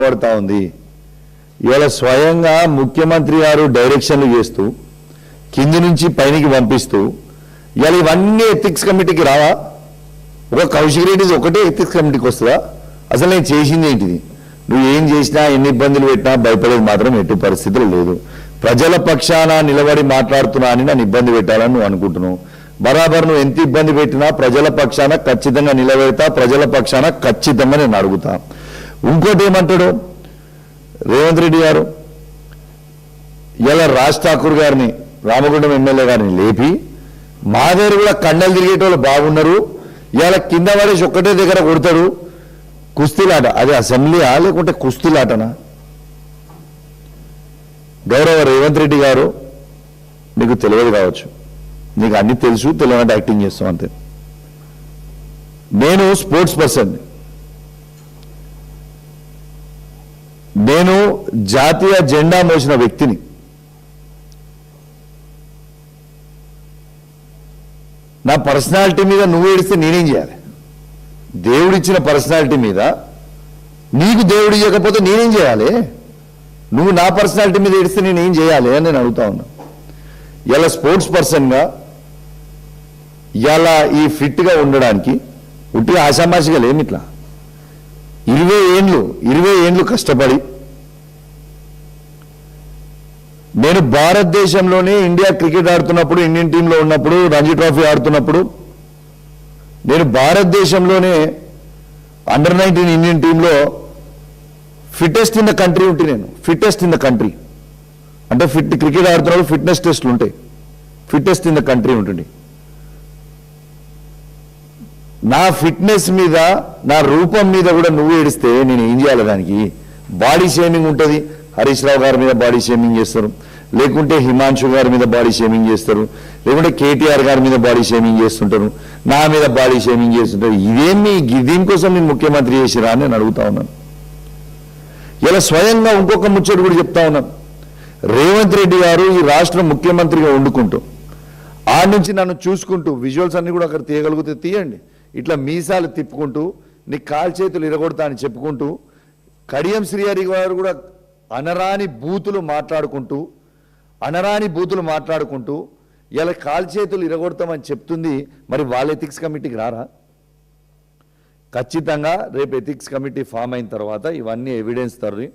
పడతా ఉంది. ఇవాళ స్వయంగా ముఖ్యమంత్రి గారు డైరెక్షన్లు చేస్తూ కింది నుంచి పైనకి పంపిస్తూ ఇవాళ ఇవన్నీ ఎథిక్స్ కమిటీకి రావా? ఒక కౌశిక్ రెడ్డి ఒకటే ఎథిక్స్ కమిటీకి వస్తుందా? అసలు నేను చేసింది ఏంటిది? నువ్వు ఏం చేసినా ఎన్ని ఇబ్బందులు పెట్టినా భయపడేది మాత్రం ఎట్టి పరిస్థితులు లేదు. ప్రజల పక్షాన నిలబడి మాట్లాడుతున్నా అని నన్ను ఇబ్బంది పెట్టాలని నువ్వు అనుకుంటున్నావు. బరాబర్ నువ్వు ఎంత ఇబ్బంది పెట్టినా ప్రజల పక్షాన ఖచ్చితంగా నిలబెడతా, ప్రజల పక్షాన ఖచ్చితంగా నేను అడుగుతా. ఇంకోటి ఏమంటాడు రేవంత్ రెడ్డి గారు, ఇలా రాజ్ ఠాకూర్ గారిని, రామగుండం ఎమ్మెల్యే గారిని లేపి మా దగ్గర కూడా కండలు తిరిగేటోళ్ళు బాగున్నారు, ఇలా కింద పడేసి ఒక్కటే దగ్గర కొడతాడు. కుస్తీలాట అది అసెంబ్లీయా లేకుంటే కుస్తీలాటనా? గౌరవ రేవంత్ రెడ్డి గారు, నీకు తెలియదు కావచ్చు, నీకు అన్ని తెలుసు, తెలియనట్టు యాక్టింగ్ చేస్తాం అంతే. నేను స్పోర్ట్స్ పర్సన్, నేను జాతీయ జెండా మోసిన వ్యక్తిని. నా పర్సనాలిటీ మీద నువ్వు ఏడిస్తే నేనేం చేయాలి? దేవుడిచ్చిన పర్సనాలిటీ మీద నీకు దేవుడు ఇవ్వకపోతే నేనేం చేయాలి? నువ్వు నా పర్సనాలిటీ మీద ఏడిస్తే నేనేం చేయాలి అని నేను అడుగుతా ఉన్నా. ఇలా స్పోర్ట్స్ పర్సన్గా ఇలా ఈ ఫిట్గా ఉండడానికి ఉట్టి ఆషామాషిగా లేమి. ఇట్లా 20 ఏండ్లు కష్టపడి నేను భారతదేశంలోనే ఇండియా క్రికెట్ ఆడుతున్నప్పుడు, ఇండియన్ టీంలో ఉన్నప్పుడు, రంజీ ట్రోఫీ ఆడుతున్నప్పుడు నేను భారతదేశంలోనే అండర్-19 ఇండియన్ టీంలో ఫిట్టెస్ట్ ఇన్ ద కంట్రీ ఉంటే, నేను ఫిట్టెస్ట్ ఇన్ ద కంట్రీ అంటే క్రికెట్ ఆడుతున్నప్పుడు ఫిట్నెస్ టెస్ట్లు ఉంటాయి, ఫిట్టెస్ట్ ఇన్ ద కంట్రీ ఉంటుంది. నా ఫిట్నెస్ మీద, నా రూపం మీద కూడా నువ్వు ఏడిస్తే నేను ఏం చేయాలి? దానికి బాడీ షేమింగ్ ఉంటుంది. హరీష్ రావు గారి మీద బాడీ షేమింగ్ చేస్తారు, లేకుంటే హిమాంశు గారి మీద బాడీ షేమింగ్ చేస్తారు, లేకుంటే కేటీఆర్ గారి మీద బాడీ షేమింగ్ చేస్తుంటారు, నా మీద బాడీ షేమింగ్ చేస్తుంటారు. ఇదేమి దీనికోసం నేను ముఖ్యమంత్రి చేసిరా అని నేను అడుగుతా ఉన్నాను. ఇలా స్వయంగా ఇంకొక ముచ్చట కూడా చెప్తా ఉన్నాను. రేవంత్ రెడ్డి గారు ఈ రాష్ట్ర ముఖ్యమంత్రిగా వండుకుంటూ ఆ నుంచి నన్ను చూసుకుంటూ, విజువల్స్ అన్ని కూడా అక్కడ తీయగలిగితే తీయండి, ఇట్లా మీసాలు తిప్పుకుంటూ నీ కాలు చేతులు ఇరగొడతా అని చెప్పుకుంటూ, కడియం శ్రీహరి గారు కూడా అనరాని బూతులు మాట్లాడుకుంటూ ఇలా కాలు చేతులు ఇరగొడతామని చెప్తుంది. మరి వాళ్ళ ఎథిక్స్ కమిటీకి రారా? ఖచ్చితంగా రేపు ఎథిక్స్ కమిటీ ఫామ్ అయిన తర్వాత ఇవన్నీ ఎవిడెన్స్ తరలి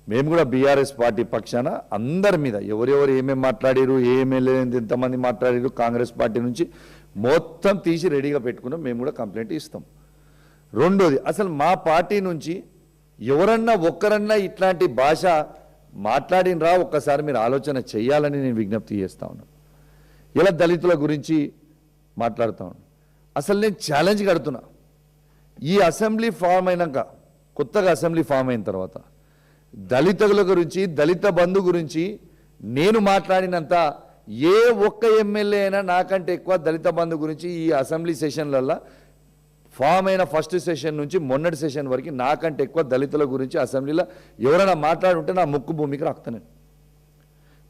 మేము కూడా బీఆర్ఎస్ పార్టీ పక్షాన అందరి మీద ఎవరెవరు ఏమేమి మాట్లాడారు, ఏ ఎమ్మెల్యే ఎంతమంది మాట్లాడారు, కాంగ్రెస్ పార్టీ నుంచి మొత్తం తీసి రెడీగా పెట్టుకున్నాం. మేము కూడా కంప్లైంట్ ఇస్తాం. రెండోది, అసలు మా పార్టీ నుంచి ఎవరన్నా ఒక్కరన్నా ఇట్లాంటి భాష మాట్లాడినరా ఒక్కసారి మీరు ఆలోచన చేయాలని నేను విజ్ఞప్తి చేస్తా ఉన్నాను. ఇలా దళితుల గురించి మాట్లాడుతూ ఉన్నాను. అసలు నేను ఛాలెంజ్ కడుతున్నా, ఈ అసెంబ్లీ ఫామ్ అయినాక, కొత్తగా అసెంబ్లీ ఫామ్ అయిన తర్వాత దళితుల గురించి, దళిత బంధు గురించి నేను మాట్లాడినంత ఏ ఒక్క ఎమ్మెల్యే అయినా నాకంటే ఎక్కువ దళిత బంధు గురించి ఈ అసెంబ్లీ సెషన్లలో ఫామ్ అయిన ఫస్ట్ సెషన్ నుంచి మొన్నటి సెషన్ వరకు నాకంటే ఎక్కువ దళితుల గురించి అసెంబ్లీలో ఎవరైనా మాట్లాడుంటే నా ముక్కు భూమికి రాస్తాను.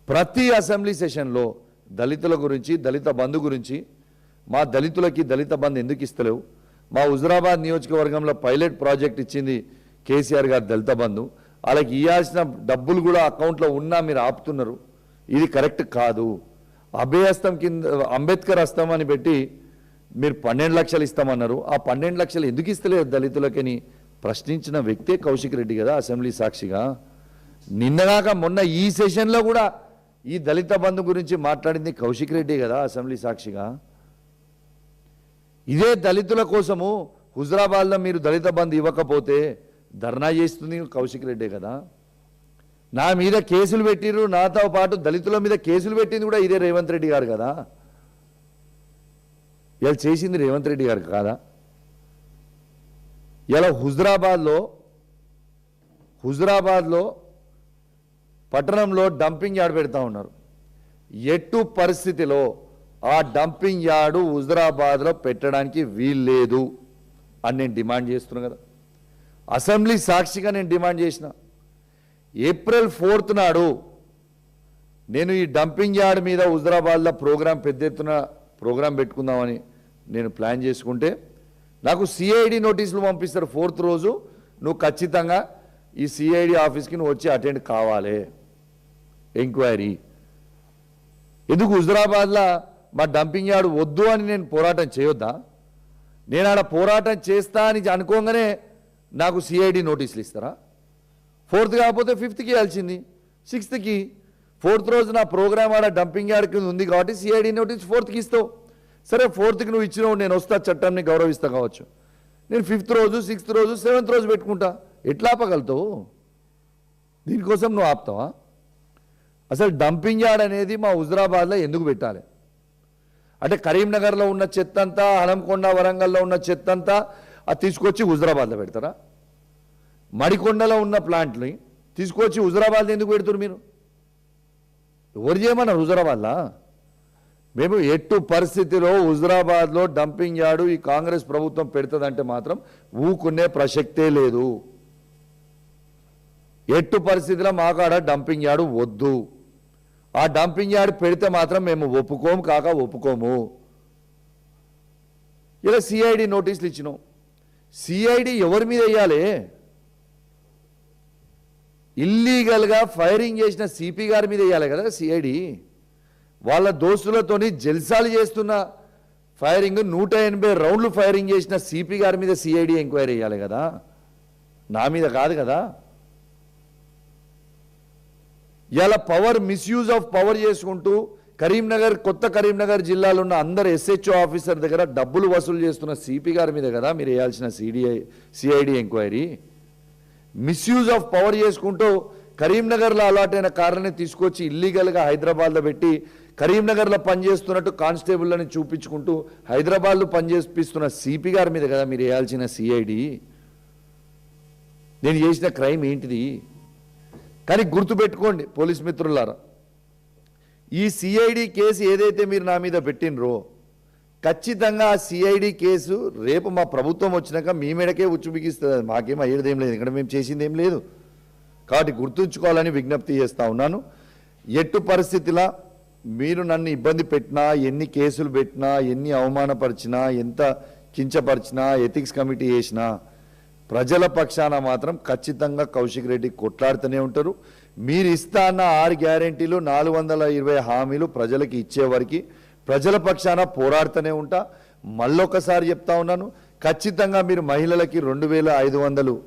ప్రతి అసెంబ్లీ సెషన్లో దళితుల గురించి, దళిత బంధు గురించి, మా దళితులకి దళిత బంధు ఎందుకు ఇస్తలేవు, మా హుజురాబాద్ నియోజకవర్గంలో పైలట్ ప్రాజెక్ట్ ఇచ్చింది కేసీఆర్ గారు దళిత బంధు, వాళ్ళకి ఇవ్వాల్సిన డబ్బులు కూడా అకౌంట్లో ఉన్నా మీరు ఆపుతున్నారు, ఇది కరెక్ట్ కాదు. అభయహస్తం కింద అంబేద్కర్ హస్తం అని పెట్టి మీరు 12 లక్షలు ఇస్తామన్నారు, ఆ 12 లక్షలు ఎందుకు ఇస్తలేదు దళితులకని ప్రశ్నించిన వ్యక్తే కౌశిక్ రెడ్డి కదా అసెంబ్లీ సాక్షిగా. నిన్నగాక మొన్న ఈ సెషన్లో కూడా ఈ దళిత బంధు గురించి మాట్లాడింది కౌశిక్ రెడ్డి కదా అసెంబ్లీ సాక్షిగా. ఇదే దళితుల కోసము హుజురాబాద్లో మీరు దళిత బంధు ఇవ్వకపోతే ధర్నా చేస్తుంది కౌశిక్ రెడ్డే కదా. నా మీద కేసులు పెట్టిరు, నాతో పాటు దళితుల మీద కేసులు పెట్టింది కూడా ఇదే రేవంత్ రెడ్డి గారు కదా. ఇలా చేసింది రేవంత్ రెడ్డి గారు కాదా? ఇలా హుజురాబాద్లో పట్టణంలో డంపింగ్ యార్డ్ పెడతా ఉన్నారు. ఎట్టు పరిస్థితిలో ఆ డంపింగ్ యార్డు హుజురాబాద్లో పెట్టడానికి వీల్లేదు అని నేను డిమాండ్ చేస్తున్నాను కదా. అసెంబ్లీ సాక్షిగా నేను డిమాండ్ చేసిన. ఏప్రిల్ 4th నాడు నేను ఈ డంపింగ్ యార్డ్ మీద హుజురాబాద్లో పెద్ద ఎత్తున ప్రోగ్రాం పెట్టుకుందామని నేను ప్లాన్ చేసుకుంటే నాకు సిఐడి నోటీసులు పంపిస్తారు 4th రోజు, నువ్వు ఖచ్చితంగా ఈ సిఐడి ఆఫీస్కి నువ్వు వచ్చి అటెండ్ కావాలి ఎంక్వైరీ. ఎందుకు హుజురాబాద్లో మా డంపింగ్ యార్డ్ వద్దు అని నేను పోరాటం చేయొద్దా? నేను ఆడ పోరాటం చేస్తా అని అనుకోగానే నాకు సిఐడి నోటీసులు ఇస్తారా? 4th కాకపోతే 5th ఇవ్వాల్సింది, 6th. 4th రోజు నా ప్రోగ్రామ్ ఆడ డంపింగ్ యార్డ్ కింద ఉంది కాబట్టి సిఐడి నోటీస్ 4th ఇస్తావు. సరే 4th నువ్వు ఇచ్చినావు, నేను వస్తా, చట్టాన్ని గౌరవిస్తా కావచ్చు. నేను 5th రోజు, 6th రోజు, 7th రోజు పెట్టుకుంటా. ఎట్లా ఆపగలుగుతావు? దీనికోసం నువ్వు ఆపుతావా? అసలు డంపింగ్ యార్డ్ అనేది మా హుజురాబాద్లో ఎందుకు పెట్టాలి అంటే కరీంనగర్లో ఉన్న చెత్త అంతా, హనంకొండ, వరంగల్లో ఉన్న చెత్త అంతా అది తీసుకొచ్చి హుజురాబాద్లో పెడతారా? మడికొండలో ఉన్న ప్లాంట్ని తీసుకొచ్చి హుజురాబాద్లో ఎందుకు పెడుతున్నారు మీరు? ఎవరు చేయమన్నారు హుజురాబాద్లో? మేము ఎట్టు పరిస్థితిలో హుజురాబాద్లో డంపింగ్ యార్డు ఈ కాంగ్రెస్ ప్రభుత్వం పెడుతుందంటే మాత్రం ఊకునే ప్రసక్తే లేదు. ఎట్టు పరిస్థితిలో మాకాడ డంపింగ్ యార్డు వద్దు. ఆ డంపింగ్ యార్డ్ పెడితే మాత్రం మేము ఒప్పుకోము. ఇలా సిఐడి నోటీసులు ఇచ్చినాం. సిఐడి ఎవరి మీద వేయాలి? ఇల్లీగల్గా ఫైరింగ్ చేసిన సిపి గారి మీద వేయాలి కదా సిఐడి. వాళ్ళ దోస్తులతోని జల్సాలు చేస్తున్న ఫైరింగ్ 180 రౌండ్లు ఫైరింగ్ చేసిన సిపి గారి మీద సిఐడి ఎంక్వైరీ చేయాలి కదా, నా మీద కాదు కదా. ఇలా పవర్ మిస్యూజ్ ఆఫ్ పవర్ చేసుకుంటూ కొత్త కరీంనగర్ జిల్లాలో ఉన్న అందరు ఎస్హెచ్ఓ ఆఫీసర్ దగ్గర డబ్బులు వసూలు చేస్తున్న సిపి గారి మీద కదా మీరు వేయాల్సిన CID enquiry. Misuse of power చేసుకుంటూ కరీంనగర్లో అలాట్ అయిన కార్లని తీసుకొచ్చి ఇల్లీగల్గా హైదరాబాద్లో పెట్టి కరీంనగర్లో పనిచేస్తున్నట్టు కానిస్టేబుల్ని చూపించుకుంటూ హైదరాబాద్లో పనిచేపిస్తున్న సిపి గారి మీద కదా మీరు వేయాల్సిన సిఐడి. నేను చేసిన క్రైమ్ ఏంటిది? కానీ గుర్తుపెట్టుకోండి పోలీస్ మిత్రులారా, ఈ సిఐడి కేసు ఏదైతే మీరు నా మీద పెట్టినరో ఖచ్చితంగా ఆ సిఐడి కేసు రేపు మా ప్రభుత్వం వచ్చినాక మీ మీదకే ఉచ్చుబిగిస్తుంది. మాకేం అయ్యేదేం లేదు, ఇక్కడ మేము చేసింది ఏం లేదు. కాబట్టి గుర్తుంచుకోవాలని విజ్ఞప్తి చేస్తూ ఉన్నాను. ఎట్టు పరిస్థితిలా మీరు నన్ను ఇబ్బంది పెట్టినా, ఎన్ని కేసులు పెట్టినా, ఎన్ని అవమానపరిచినా, ఎంత కించపరిచినా, ఎథిక్స్ కమిటీ చేసినా ప్రజల పక్షాన మాత్రం ఖచ్చితంగా కౌశిక్ రెడ్డి కొట్లాడుతూనే ఉంటారు. మీరు ఇస్తా అన్న 6 గ్యారెంటీలు, 420 హామీలు ప్రజలకు ఇచ్చేవారికి ప్రజల పక్షాన పోరాడుతూనే ఉంటా. మళ్ళొకసారి చెప్తా ఉన్నాను, ఖచ్చితంగా మీరు మహిళలకి 2500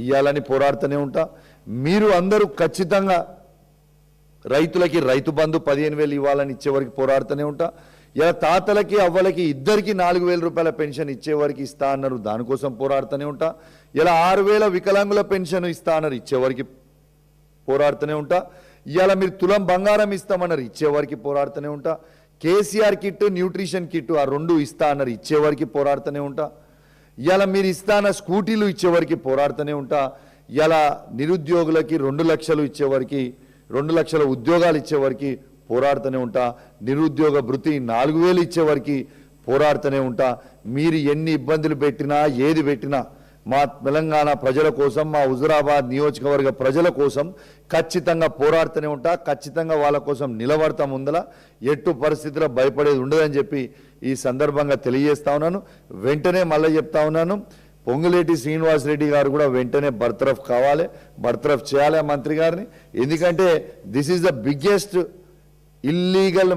ఇవ్వాలని పోరాడుతూనే ఉంటా. మీరు అందరూ ఖచ్చితంగా రైతులకి రైతు బంధు 15,000 ఇవ్వాలని ఇచ్చేవారికి పోరాడుతూనే ఉంటా. ఇలా తాతలకి అవ్వలకి ఇద్దరికి 4,000 రూపాయల పెన్షన్ ఇచ్చేవారికి ఇస్తా అన్నారు, దానికోసం పోరాడుతూనే ఉంటా. ఇలా 6,000 వికలాంగుల పెన్షన్ ఇస్తా అన్నారు, ఇచ్చేవారికి పోరాడుతూనే ఉంటా. ఇలా మీరు తులం బంగారం ఇస్తామన్నారు, ఇచ్చేవారికి పోరాడుతూనే ఉంటా. కేసీఆర్ కిట్, న్యూట్రిషన్ కిట్ ఆ 2 ఇస్తా అన్నారు, ఇచ్చేవారికి పోరాడుతూనే ఉంటా. ఇలా మీరు ఇస్తా అన్న స్కూటీలు ఇచ్చేవారికి పోరాడుతూనే ఉంటా. ఇలా నిరుద్యోగులకి 2 లక్షలు ఇచ్చేవారికి, 2 లక్షల ఉద్యోగాలు ఇచ్చేవారికి పోరాడుతూనే ఉంటా. నిరుద్యోగ భృతి 4,000 ఇచ్చేవారికి పోరాడుతూనే ఉంటా. మీరు ఎన్ని ఇబ్బందులు పెట్టినా, ఏది పెట్టినా మా తెలంగాణ ప్రజల కోసం, మా హుజురాబాద్ నియోజకవర్గ ప్రజల కోసం ఖచ్చితంగా పోరాడుతూనే ఉంటా. ఖచ్చితంగా వాళ్ళ కోసం నిలబడతాం. ముందల ఎట్టు పరిస్థితిలో భయపడేది ఉండదని చెప్పి ఈ సందర్భంగా తెలియజేస్తా ఉన్నాను. వెంటనే మళ్ళీ చెప్తా ఉన్నాను, పొంగులేటి శ్రీనివాసరెడ్డి గారు కూడా వెంటనే బర్తరఫ్ కావాలి, బర్తరఫ్ చేయాలి మంత్రి గారిని. ఎందుకంటే this is the biggest illegal